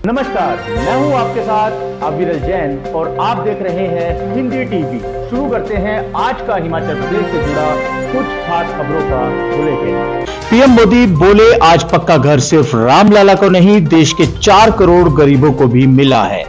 नमस्कार, मैं हूं आपके साथ अविरल जैन और आप देख रहे हैं हिंदी टीवी। शुरू करते हैं आज का हिमाचल प्रदेश से जुड़ा कुछ खास खबरों का बुलेटिन। पीएम मोदी बोले, आज पक्का घर सिर्फ रामलला को नहीं, देश के 4 करोड़ गरीबों को भी मिला है।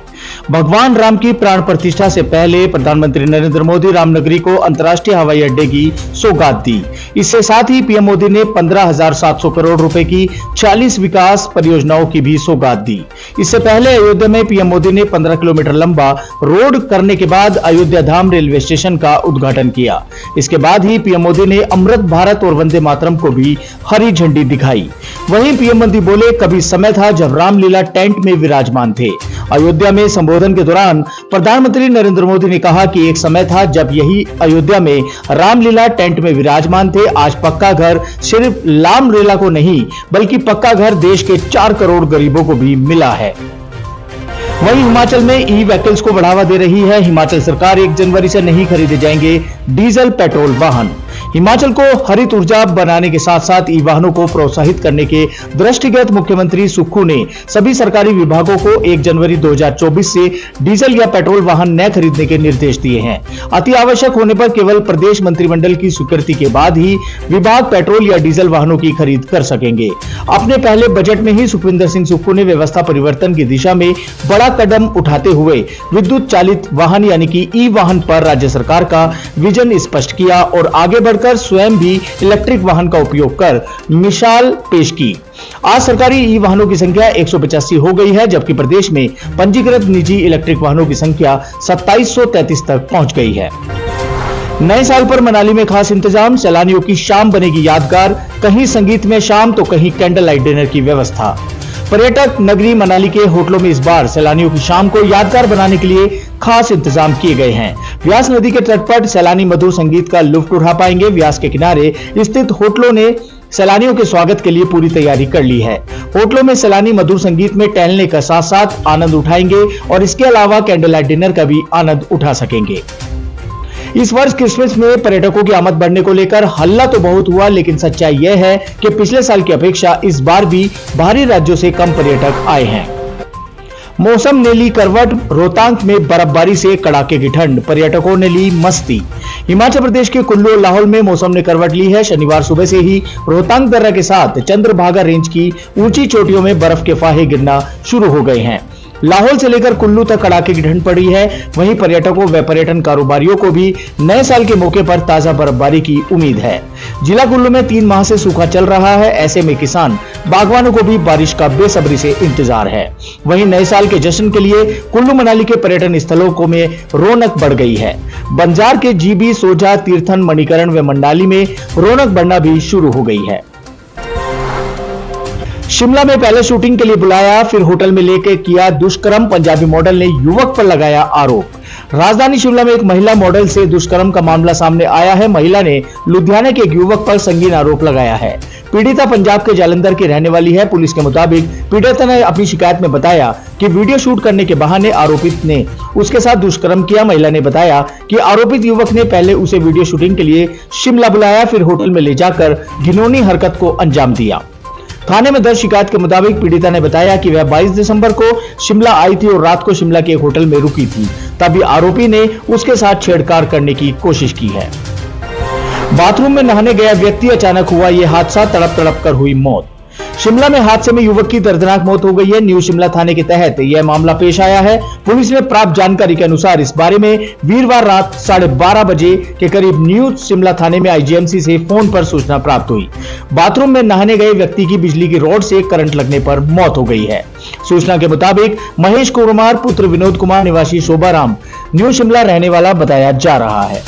भगवान राम की प्राण प्रतिष्ठा से पहले प्रधानमंत्री नरेंद्र मोदी रामनगरी को अंतर्राष्ट्रीय हवाई अड्डे की सौगात दी। इसके साथ ही पीएम मोदी ने 15,700 करोड़ रुपए की 40 विकास परियोजनाओं की भी सौगात दी। इससे पहले अयोध्या में पीएम मोदी ने 15 किलोमीटर लंबा रोड करने के बाद अयोध्या धाम रेलवे स्टेशन का उद्घाटन किया। इसके बाद ही पीएम मोदी ने अमृत भारत और वंदे मातरम को भी हरी झंडी दिखाई। वहीं पीएम मोदी बोले, कभी समय था जब रामलीला टेंट में विराजमान थे। अयोध्या में संबोधन के दौरान प्रधानमंत्री नरेंद्र मोदी ने कहा कि एक समय था जब यही अयोध्या में रामलीला टेंट में विराजमान थे। आज पक्का घर सिर्फ रामलीला को नहीं, बल्कि पक्का घर देश के 4 करोड़ गरीबों को भी मिला है। वहीं हिमाचल में ई व्हीकल्स को बढ़ावा दे रही है। हिमाचल सरकार 1 जनवरी से नहीं खरीदे जाएंगे डीजल पेट्रोल वाहन। हिमाचल को हरित ऊर्जा बनाने के साथ साथ ई वाहनों को प्रोत्साहित करने के दृष्टिगत मुख्यमंत्री सुक्खू ने सभी सरकारी विभागों को 1 जनवरी 2024 से डीजल या पेट्रोल वाहन न खरीदने के निर्देश दिए हैं। अति आवश्यक होने पर केवल प्रदेश मंत्रिमंडल की स्वीकृति के बाद ही विभाग पेट्रोल या डीजल वाहनों की खरीद कर सकेंगे। अपने पहले बजट में ही सुखविंदर सिंह सुक्खू ने व्यवस्था परिवर्तन की दिशा में बड़ा कदम उठाते हुए विद्युत चालित वाहन यानी कि ई वाहन पर राज्य सरकार का विजन स्पष्ट किया और आगे बढ़कर स्वयं भी इलेक्ट्रिक वाहन का उपयोग कर मिसाल पेश की। आज सरकारी ई वाहनों की संख्या 185 हो गई है, जबकि प्रदेश में पंजीकृत निजी इलेक्ट्रिक वाहनों की संख्या 2733 तक पहुंच गई है। नए साल पर मनाली में खास इंतजाम, सैलानियों की शाम बनेगी यादगार। कहीं संगीत में शाम तो कहीं कैंडल लाइट डिनर की व्यवस्था। पर्यटक नगरी मनाली के होटलों में इस बार सैलानियों की शाम को यादगार बनाने के लिए खास इंतजाम किए गए हैं। व्यास नदी के तट पर सैलानी मधुर संगीत का लुत्फ उठा पाएंगे। व्यास के किनारे स्थित होटलों ने सैलानियों के स्वागत के लिए पूरी तैयारी कर ली है। होटलों में सैलानी मधुर संगीत में टहलने का साथ साथ आनंद उठाएंगे और इसके अलावा कैंडल लाइट डिनर का भी आनंद उठा सकेंगे। इस वर्ष क्रिसमस में पर्यटकों की आमद बढ़ने को लेकर हल्ला तो बहुत हुआ, लेकिन सच्चाई यह है कि पिछले साल की अपेक्षा इस बार भी बाहरी राज्यों से कम पर्यटक आए हैं। मौसम ने ली करवट, रोहतांग में बर्फबारी से कड़ाके की ठंड, पर्यटकों ने ली मस्ती। हिमाचल प्रदेश के कुल्लू और लाहौल में मौसम ने करवट ली है। शनिवार सुबह से ही रोहतांग दर्रा के साथ चंद्रभागा रेंज की ऊंची चोटियों में बर्फ के फाहे गिरना शुरू हो गए हैं। लाहौल से लेकर कुल्लू तक कड़ाके की ठंड पड़ी है। वहीं पर्यटकों व पर्यटन कारोबारियों को भी नए साल के मौके पर ताजा बर्फबारी की उम्मीद है। जिला कुल्लू में 3 माह से सूखा चल रहा है। ऐसे में किसान बागवानों को भी बारिश का बेसब्री से इंतजार है। वहीं नए साल के जश्न के लिए कुल्लू मनाली के पर्यटन स्थलों को में रौनक बढ़ गई है। बंजार के जीबी, सोजा, तीर्थन, मणिकरण व मंडाली में रौनक बढ़ना भी शुरू हो गई है। शिमला में पहले शूटिंग के लिए बुलाया, फिर होटल में लेकर किया दुष्कर्म, पंजाबी मॉडल ने युवक पर लगाया आरोप। राजधानी शिमला में एक महिला मॉडल से दुष्कर्म का मामला सामने आया है। महिला ने लुधियाना के एक युवक पर संगीन आरोप लगाया है। पीड़िता पंजाब के जालंधर की रहने वाली है। पुलिस के मुताबिक पीड़िता ने अपनी शिकायत में बताया कि वीडियो शूट करने के बहाने आरोपित ने उसके साथ दुष्कर्म किया। महिला ने बताया कि आरोपित युवक ने पहले उसे वीडियो शूटिंग के लिए शिमला बुलाया, फिर होटल में ले जाकर घिनौनी हरकत को अंजाम दिया। थाने में दर्ज शिकायत के मुताबिक पीड़िता ने बताया कि वह 22 दिसंबर को शिमला आई थी और रात को शिमला के एक होटल में रुकी थी। तभी आरोपी ने उसके साथ छेड़छाड़ करने की कोशिश की है। बाथरूम में नहाने गया व्यक्ति, अचानक हुआ यह हादसा, तड़प तड़प कर हुई मौत। शिमला में हादसे में युवक की दर्दनाक मौत हो गई है। न्यू शिमला थाने के तहत यह मामला पेश आया है। पुलिस ने प्राप्त जानकारी के अनुसार इस बारे में वीरवार रात 12:30 बजे के करीब न्यू शिमला थाने में आईजीएमसी से फोन पर सूचना प्राप्त हुई। बाथरूम में नहाने गए व्यक्ति की बिजली की रॉड से करंट लगने पर मौत हो गई है। सूचना के मुताबिक महेश कुमार पुत्र विनोद कुमार निवासी शोभाराम न्यू शिमला रहने वाला बताया जा रहा है।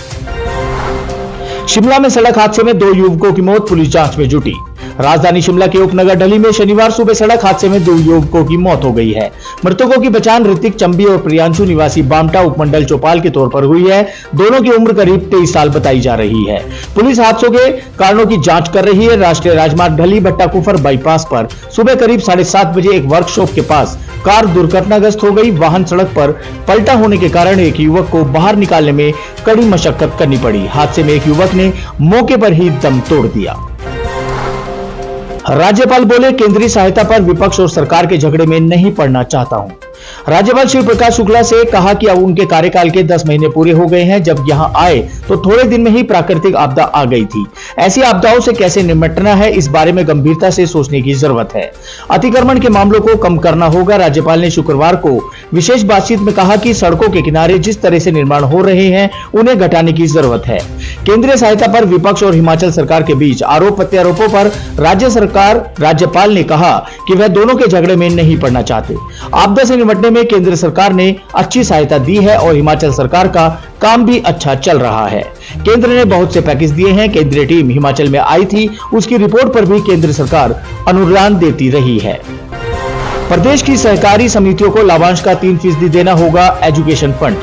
शिमला में सड़क हादसे में 2 युवकों की मौत, पुलिस जांच में जुटी। राजधानी शिमला के उपनगर ढली में शनिवार सुबह सड़क हादसे में 2 युवकों की मौत हो गई है। मृतकों की पहचान ऋतिक चंबी और प्रियांशु निवासी बामटा उपमंडल चौपाल के तौर पर हुई है। दोनों की उम्र करीब 23 साल बताई जा रही है। पुलिस हादसों के कारणों की जांच कर रही है। राष्ट्रीय राजमार्ग ढली भट्टाकुफर बाईपास पर सुबह करीब 7:30 बजे एक वर्कशॉप के पास कार दुर्घटनाग्रस्त हो गई। वाहन सड़क पर पलटा होने के कारण एक युवक को बाहर निकालने में कड़ी मशक्कत करनी पड़ी। हादसे में एक युवक ने मौके पर ही दम तोड़ दिया। राज्यपाल बोले, केंद्रीय सहायता पर विपक्ष और सरकार के झगड़े में नहीं पड़ना चाहता हूं। राज्यपाल शिव प्रकाश शुक्ला से कहा कि अब उनके कार्यकाल के 10 महीने पूरे हो गए हैं। जब यहां आए तो थोड़े दिन में ही प्राकृतिक आपदा आ गई थी। ऐसी आपदाओं से कैसे निपटना है, इस बारे में गंभीरता से सोचने की जरूरत है। अतिक्रमण के मामलों को कम करना होगा। राज्यपाल ने शुक्रवार को विशेष बातचीत में कहा कि सड़कों के किनारे जिस तरह से निर्माण हो रहे हैं उन्हें घटाने की जरूरत है। केंद्रीय सहायता पर विपक्ष और हिमाचल सरकार के बीच आरोप प्रत्यारोपों पर राज्यपाल ने कहा कि वह दोनों के झगड़े में नहीं पड़ना चाहते। आपदा से निपटने में केंद्र सरकार ने अच्छी सहायता दी है और हिमाचल सरकार का काम भी अच्छा चल रहा है। केंद्र ने बहुत से पैकेज दिए हैं। केंद्रीय टीम हिमाचल में आई थी, उसकी रिपोर्ट पर भी केंद्र सरकार अनुदान देती रही है। प्रदेश की सहकारी समितियों को लाभांश का 3% देना होगा एजुकेशन फंड।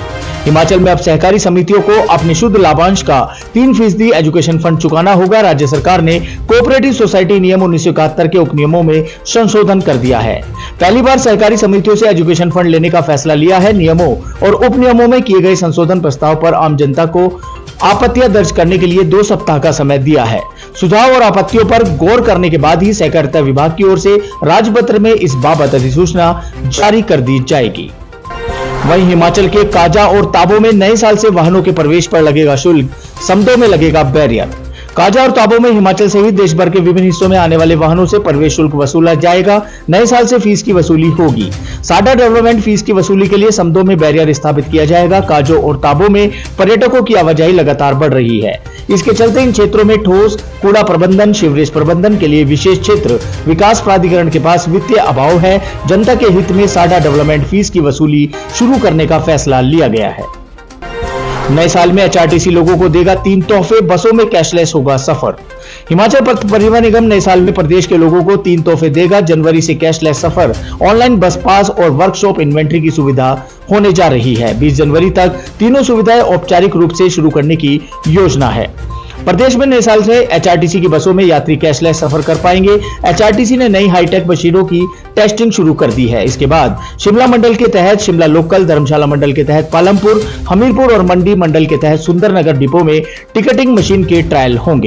हिमाचल में अब सहकारी समितियों को अपने शुद्ध लाभांश का 3% एजुकेशन फंड चुकाना होगा। राज्य सरकार ने कोऑपरेटिव सोसाइटी नियम 1971 के उपनियमों में संशोधन कर दिया है। पहली बार सहकारी समितियों से एजुकेशन फंड लेने का फैसला लिया है। नियमों और उपनियमों में किए गए संशोधन प्रस्ताव पर आम जनता को आपत्तियां दर्ज करने के लिए 2 सप्ताह का समय दिया है। सुझाव और आपत्तियों पर गौर करने के बाद ही सहकारिता विभाग की ओर से राजपत्र में इस बाबत अधिसूचना जारी कर दी जाएगी। वहीं हिमाचल के काजा और ताबो में नए साल से वाहनों के प्रवेश पर लगेगा शुल्क, समदों में लगेगा बैरियर। काजा और ताबो में हिमाचल सहित देश भर के विभिन्न हिस्सों में आने वाले वाहनों से प्रवेश शुल्क वसूला जाएगा। नए साल से फीस की वसूली होगी। साडा डेवलपमेंट फीस की वसूली के लिए समदों में बैरियर स्थापित किया जाएगा। काजो और ताबो में पर्यटकों की आवाजाही लगातार बढ़ रही है। इसके चलते इन क्षेत्रों में ठोस कूड़ा प्रबंधन, सीवरेज प्रबंधन के लिए विशेष क्षेत्र विकास प्राधिकरण के पास वित्तीय अभाव है। जनता के हित में साडा डेवलपमेंट फीस की वसूली शुरू करने का फैसला लिया गया है। नए साल में एचआरटीसी लोगों को देगा 3 तोहफे, बसों में कैशलेस होगा सफर। हिमाचल पथ परिवहन निगम नए साल में प्रदेश के लोगों को 3 तोहफे देगा। जनवरी से कैशलेस सफर, ऑनलाइन बस पास और वर्कशॉप इन्वेंट्री की सुविधा होने जा रही है। 20 जनवरी तक तीनों सुविधाएं औपचारिक रूप से शुरू करने की योजना है। प्रदेश में नए साल से एचआरटीसी की बसों में यात्री कैशलेस सफर कर पाएंगे। एचआरटीसी ने नई हाईटेक मशीनों की टेस्टिंग शुरू कर दी है। इसके बाद शिमला मंडल के तहत शिमला लोकल, धर्मशाला मंडल के तहत पालमपुर, हमीरपुर और मंडी मंडल के तहत सुंदरनगर डिपो में टिकटिंग मशीन के ट्रायल होंगे।